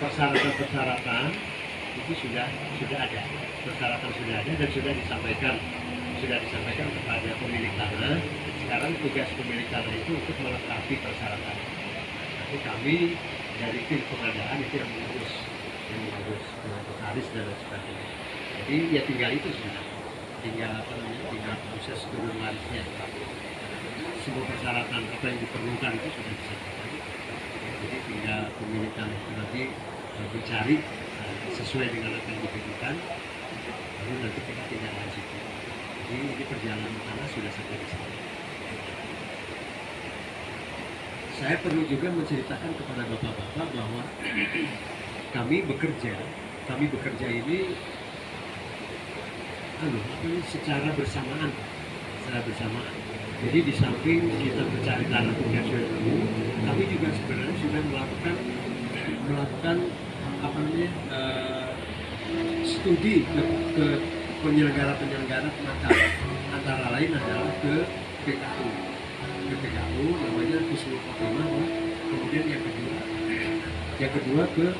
persyaratan itu sudah ada, persyaratan sudah ada dan sudah disampaikan kepada pemilik tanah. Sekarang tugas pemilik tanah itu untuk melengkapi persyaratan. Nanti kami dari tim pengadaan itu yang mengurus dengan notaris dan lain sebagainya. Jadi ya tinggal itu sudah, tinggal proses turun warisnya. Semua persyaratan apa yang diperlukan itu sudah disampaikan. Jadi tinggal pemilik tanah itu nanti mencari sesuai dengan apa yang dibutuhkan, lalu nanti kita tindak lanjuti. Jadi ini perjalanan tanah sudah sampai di sana. Saya perlu juga menceritakan kepada bapak-bapak bahwa kami bekerja ini secara bersamaan. Jadi di samping kita mencari tanah komersial dulu, kami juga sebenarnya sudah melakukan studi ke penyelenggara penangkap, antara lain adalah ke PKU namanya Husnul Khotimah. Kemudian yang kedua ke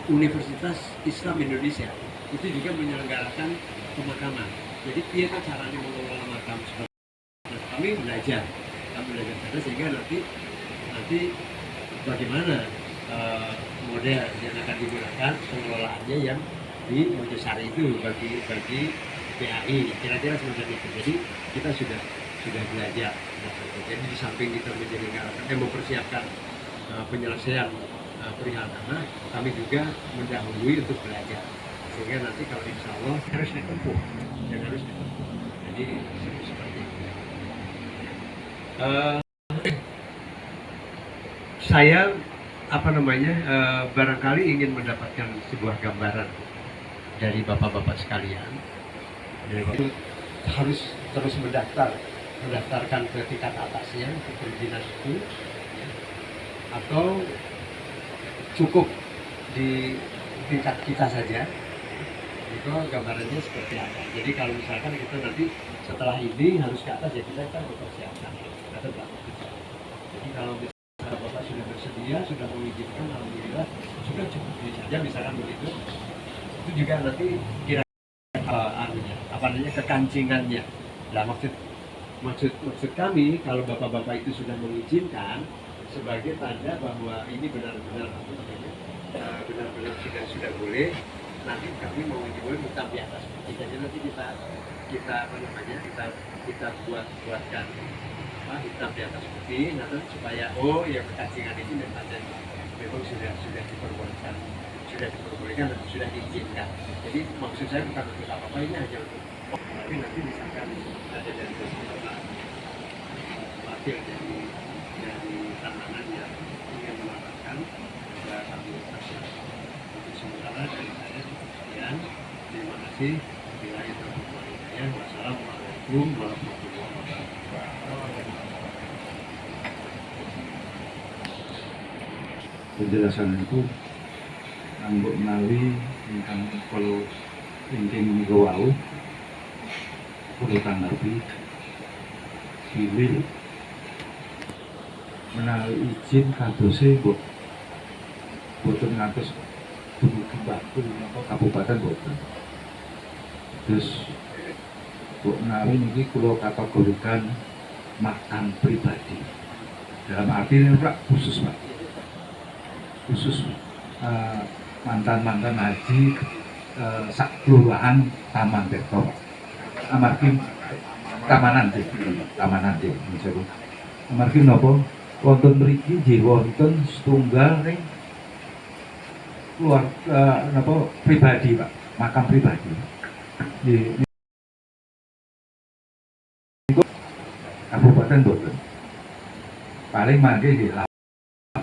Universitas Islam Indonesia, itu juga menyelenggarakan pemakaman. Jadi dia caranya mengelola makam seperti kami belajar karena sehingga nanti bagaimana model yang akan digunakan pengelolaannya yang di Mojosari itu bagi PAI, kira-kira semacam itu. Jadi kita sudah belajar. Jadi di samping kita mempersiapkan penyelesaian perihal tanah, kami juga mendahului untuk belajar. Sehingga nanti kalau insya Allah harus ditempuh. Jadi seperti itu. Saya barangkali ingin mendapatkan sebuah gambaran dari bapak-bapak sekalian. Jadi harus terus mendaftarkan ke tingkat atasnya, ke perizinan itu, atau cukup di tingkat kita saja. Itu gambarannya seperti apa. Jadi kalau misalkan kita nanti setelah ini harus ke atas, ya kita kan mempersiapkan atau berapa. Jadi kalau misalkan bapak sudah bersedia, sudah mengizinkan, alhamdulillah sudah cukup saja misalkan begitu. Itu juga nanti kira kekancingannya. Nah, maksud kami kalau bapak-bapak itu sudah mengizinkan sebagai tanda bahwa ini benar-benar sudah boleh. Nanti kami mau hitam di atas putih. Jadi nanti kita buatkan hitam di atas putih, nanti supaya ya kekancingan ini memang sudah diperbolehkan, dan sudah diizinkan. Jadi maksud saya bukan untuk apa-apa, ini hanya untuk tapi nanti misalkan ada dari wakil dari tanaman yang ingin melakukan juga kami persiapkan. Untuk sementara dari saya sekian, terima kasih. Bila itu wassalamualaikum warahmatullahi wabarakatuh. Penjelasan itu nganggo menawi ingkang kalau ingkang wau kulo tanggapi pilih menawi izin kadose boten ngantos dumugi Batu napa kabupaten boten. Terus menawi niki kulo kategorikan makam pribadi. Dalam arti ini Pak khusus Pak. Khusus mantan haji sak kelurahan Taman Tirto. Amargi Tamanan nggih niku. Amargi napa wonten mriki nggih wonten setunggal ring keluarga pribadi Pak, makam pribadi. Nggih niku kabupaten boten. Paling mangke nggih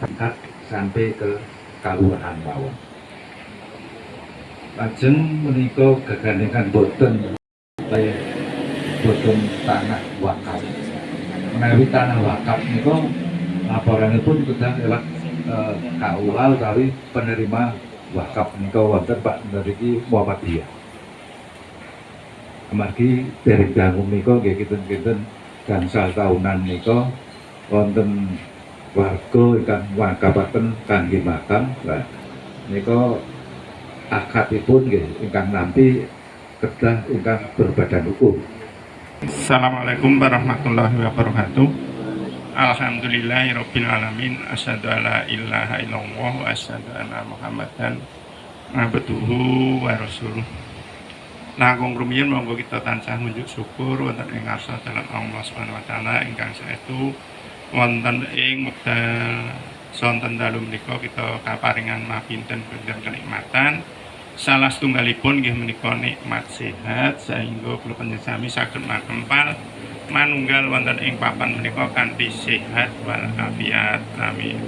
tingkat sampai ke kalurahan mawon. Lajeng menika gegandhengan boten tanah wakaf. Menawi tanah wakaf menika laporanipun kedah lewat KUA utawi penerima wakaf menika wonten Pak mriki Muhammadiyah. Amargi dereng dangu menika nggih kinten-kinten gangsal tahunan menika wonten warga ingkang wakafaken kangge makam. Nika akadipun nggih ingkang nampi kedah ingkang berbadan hukum. Assalamualaikum warahmatullahi wabarakatuh. Alhamdulillahirabbil alamin. Asyhadu alla ilaha illallah wa asyhadu anna Muhammadan abduhu wa rasuluh. Langkung rumiyin monggo kita tansah ngunjuk syukur wonten ing ngarsa dalam Allah Subhanahu wa taala ingkang saestu wonten ing wekdal sonten dalu menika kita kaparingan mapinten pinten kenikmatan. Salah setunggalipun nggih menika nikmat sehat sehingga kula panjenengan sami saged makempal manunggal wonten ing papan menika kanthi sehat wal afiat. Amin.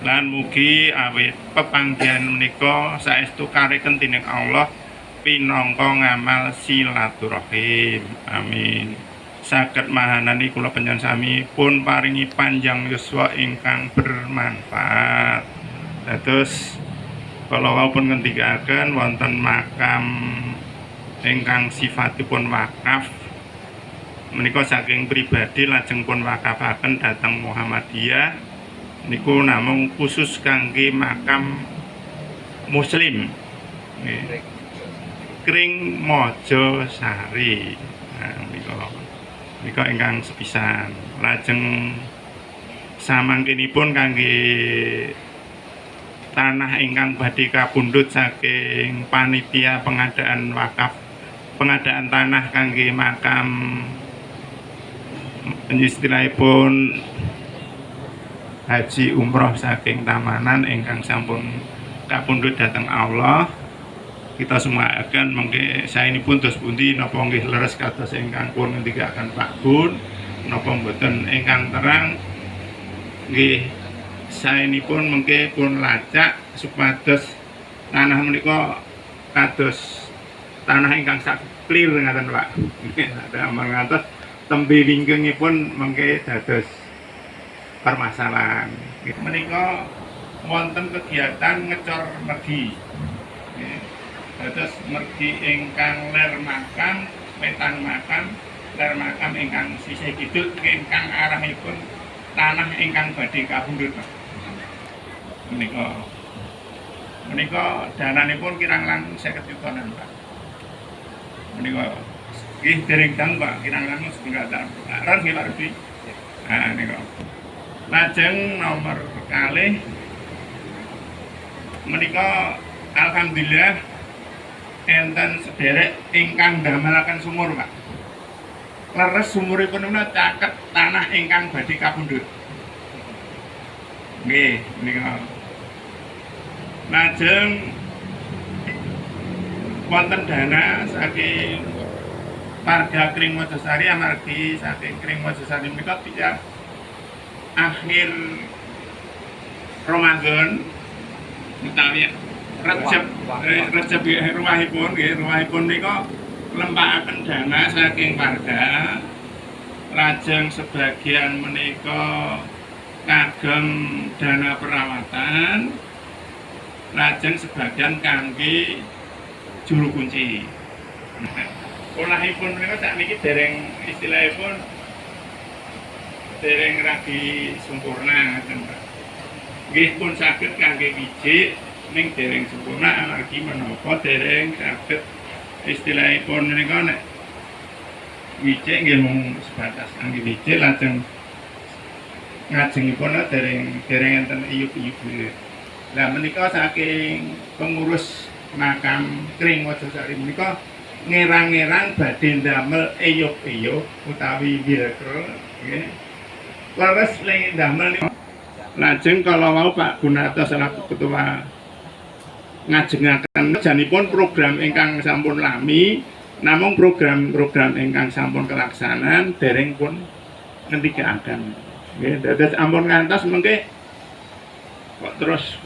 Lan mugi awit pepanggihan menika saestu kareken dening Allah pinangka ngamal silaturahim. Amin. Saged mahanani kula panjenengan sami pun paringi panjang yuswa ingkang bermanfaat. Dados kalau walaupun ngendikaken wonten makam ingkang sifatipun wakaf menika saking pribadi lajeng pun wakafaken dhateng Muhammadiyah niku namung khusus kangge makam muslim Kring Mojosari. Nah, menika ingkang sepisan lajeng samangkinipun kangge tanah ingkang badhe kapundhut saking panitia pengadaan wakaf, pengadaan tanah kangge makam istilahipun haji umroh saking Tamanan ingkang sampun kapundhut dhateng Allah. Kita semua akan mengke saenipun dos pundi napa nggih leres kados ingkang pun ngendikaken Pak Gun napa mboten ingkang terang nggih saenipun mengke pun lacak supados tanah menika kados tanah ingkang sak clear ngaten Pak. Ada mangatos tembe wingkingipun mengke dados permasalahan. Menika wonten kegiatan ngecor mergi. Dados mergi ingkang ler makam, wetan makam, ler makam ingkang sisih kidul ingkang arahipun tanah ingkang badhe kapundhut. Menika dananipun kirang langkung 50 jutaan Pak. Menika nggih dereng dang Pak, kirang langkung setunggal tahun. Ron nggih Pak Rudi. Nah nika. Lajeng nomor kalih menika alhamdulillah enten sederek ingkang ndamelaken sumur Pak. Leres sumuripun menika caket tanah ingkang badhe kapundhut. Nggih, menika. Lajeng wonten dana saking warga Kring Mojosari amargi saking Kring Mojosari menika tidak akhir Ramadan utawi Recep ruwahipun menika lempakaken dana saking warga. Lajeng sebagian menika kagem dana perawatan, lajeng sebagian kangge juru kunci. Olahipun menika sakniki dereng istilahipun dereng ragi sempurna ngoten Pak. Nggih pun saged kangge wijik ning dereng sempurna amargi menapa dereng saged istilahipun menika nek wijik nggih mung sebatas kangge wijik lajeng ngajengipun dereng enten iyup-iyup. Lah menika saking pengurus makam Kring Mojosari menika ngerang-ngerang badhe ndamel iyup-iyup utawi wilkro nggih. Leres ling ndamel niku. Lajeng kalau mau Pak Gunarto selaku ketua ngajengaken janipun program ingkang sampun lami, namung program-program ingkang sampun kelaksanaan dereng pun ngendikaken. Nggih, dados ampun ngantos mengke kok terus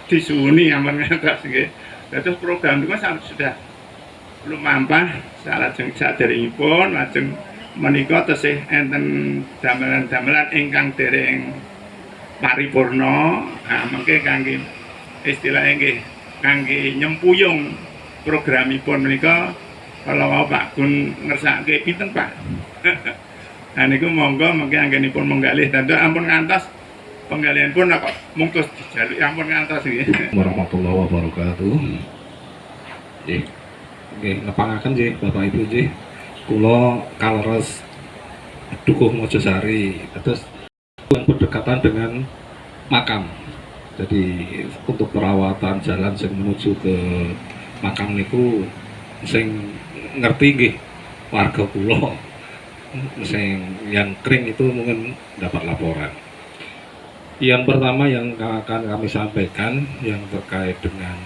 disuwuni ampun ngantos nggih. Dados program niku sudah belum mampah salajeng saderengipun lajeng menika tesih enten damelan-damelan ingkang dereng paripurna. Nah, mengke kangge istilahnya nggih kangge nyempuyung programipun menika kalau Pak Gun ngersake pinten Pak. Nah niku monggo mengke anggenipun menggalih dados ampun ngantos penggalian pun apa mungkus dijaluk yang pun ngantos iki. Warahmatullahi wabarakatuh. Nggih. Nggih, nepangaken nggih Bapak Ibu nggih. Kula kaleres Dukuh Mojosari, terus yang berdekatan dengan makam. Jadi untuk perawatan jalan sing menuju ke makam niku sing ngerti nggih warga kula. Sing yang kering itu mungkin dapat laporan. Yang pertama yang akan kami sampaikan yang terkait dengan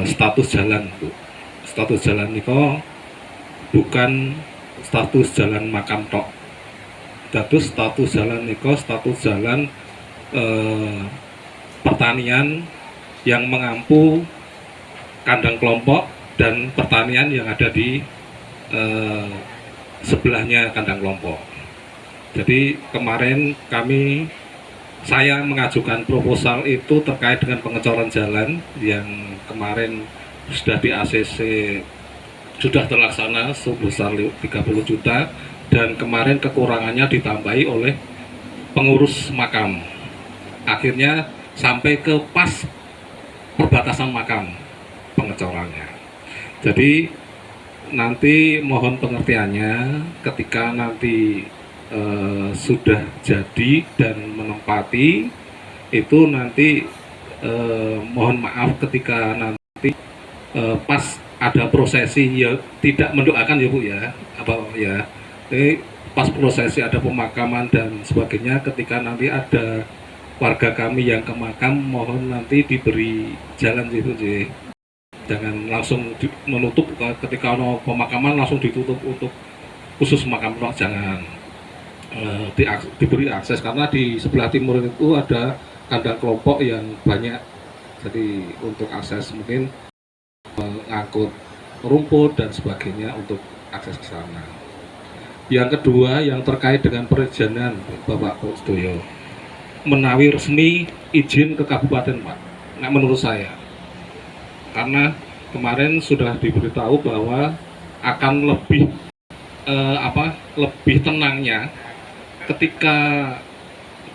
status jalan, Bu. Status jalan niko bukan status jalan makam tok. Status jalan niko status jalan pertanian yang mengampu kandang kelompok dan pertanian yang ada di sebelahnya kandang kelompok. Jadi kemarin saya mengajukan proposal itu terkait dengan pengecoran jalan yang kemarin sudah di ACC sudah terlaksana sebesar 30 juta dan kemarin kekurangannya ditambahi oleh pengurus makam. Akhirnya sampai ke pas perbatasan makam pengecorannya. Jadi nanti mohon pengertiannya ketika nanti sudah jadi dan menempati itu nanti mohon maaf ketika nanti pas ada prosesi ya tidak mendoakan ya Bu ya apa ya pas prosesi ada pemakaman dan sebagainya ketika nanti ada warga kami yang ke makam mohon nanti diberi jalan gitu sih. Jangan langsung menutup ketika ada pemakaman langsung ditutup untuk khusus makam tok, jangan diberi akses karena di sebelah timur itu ada kandang kelompok yang banyak, jadi untuk akses mungkin mengangkut rumput dan sebagainya untuk akses ke sana. Yang kedua yang terkait dengan perizinan Bapak Kusdoyo menawi resmi izin ke kabupaten Pak. Nah, menurut saya karena kemarin sudah diberitahu bahwa akan lebih lebih tenangnya ketika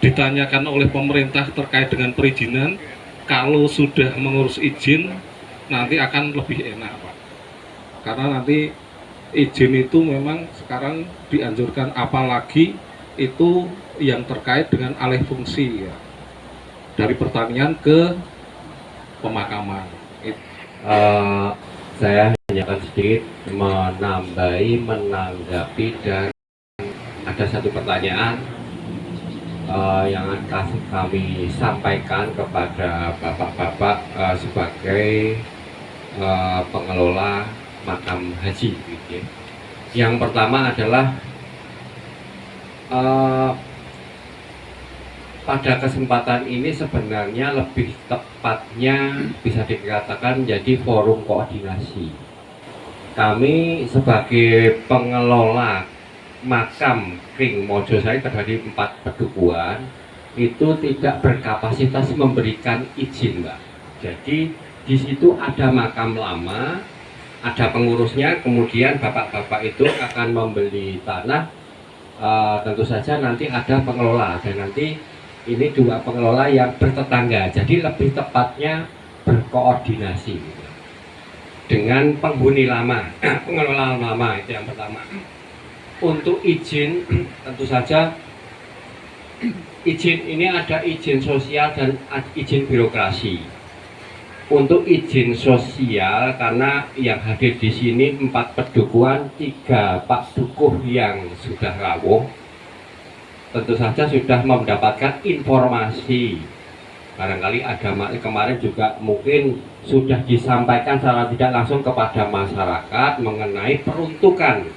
ditanyakan oleh pemerintah terkait dengan perizinan, kalau sudah mengurus izin nanti akan lebih enak Pak. Karena nanti izin itu memang sekarang dianjurkan apalagi itu yang terkait dengan alih fungsi ya, dari pertanian ke pemakaman. Saya hanya akan sedikit menanggapi dan ada satu pertanyaan yang akan kami sampaikan kepada bapak-bapak sebagai pengelola makam haji gitu ya. Yang pertama adalah pada kesempatan ini sebenarnya lebih tepatnya bisa dikatakan jadi forum koordinasi. Kami sebagai pengelola makam Kring Mojosari terdiri 4 pedukuhan itu tidak berkapasitas memberikan izin Mbak. Jadi di situ ada makam lama, ada pengurusnya, kemudian bapak-bapak itu akan membeli tanah. Tentu saja nanti ada pengelola dan nanti ini 2 pengelola yang bertetangga, jadi lebih tepatnya berkoordinasi dengan penghuni lama, pengelola lama itu yang pertama. Untuk izin, tentu saja izin ini ada izin sosial dan izin birokrasi. Untuk izin sosial karena yang hadir di sini 4 pedukuhan, 3 Pak Dukuh yang sudah rawuh, tentu saja sudah mendapatkan informasi. Barangkali ada kemarin juga mungkin sudah disampaikan secara tidak langsung kepada masyarakat mengenai peruntukan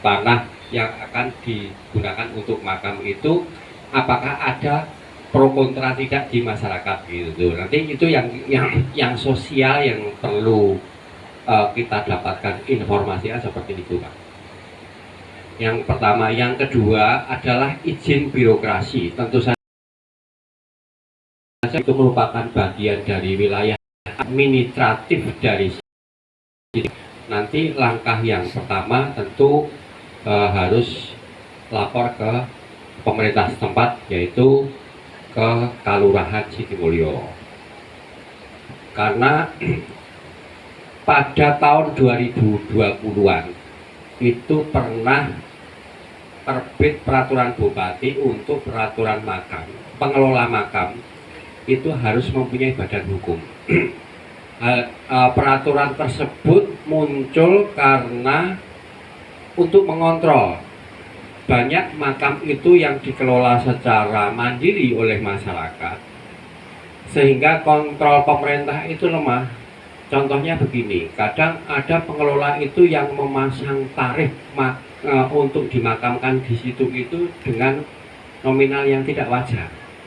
tanah yang akan digunakan untuk makam itu, apakah ada pro kontra tidak di masyarakat gitu. Nanti itu yang sosial yang perlu kita dapatkan informasinya seperti itu Pak. Yang pertama, yang kedua adalah izin birokrasi. Tentu saja itu merupakan bagian dari wilayah administratif dari sini. Nanti langkah yang pertama tentu harus lapor ke pemerintah setempat, yaitu ke Kalurahan Sitimulyo. Karena pada tahun 2020-an itu pernah terbit peraturan bupati untuk peraturan makam. Pengelola makam itu harus mempunyai badan hukum. Peraturan tersebut muncul karena untuk mengontrol banyak makam itu yang dikelola secara mandiri oleh masyarakat, sehingga kontrol pemerintah itu lemah. Contohnya begini, kadang ada pengelola itu yang memasang tarif untuk dimakamkan di situ itu dengan nominal yang tidak wajar.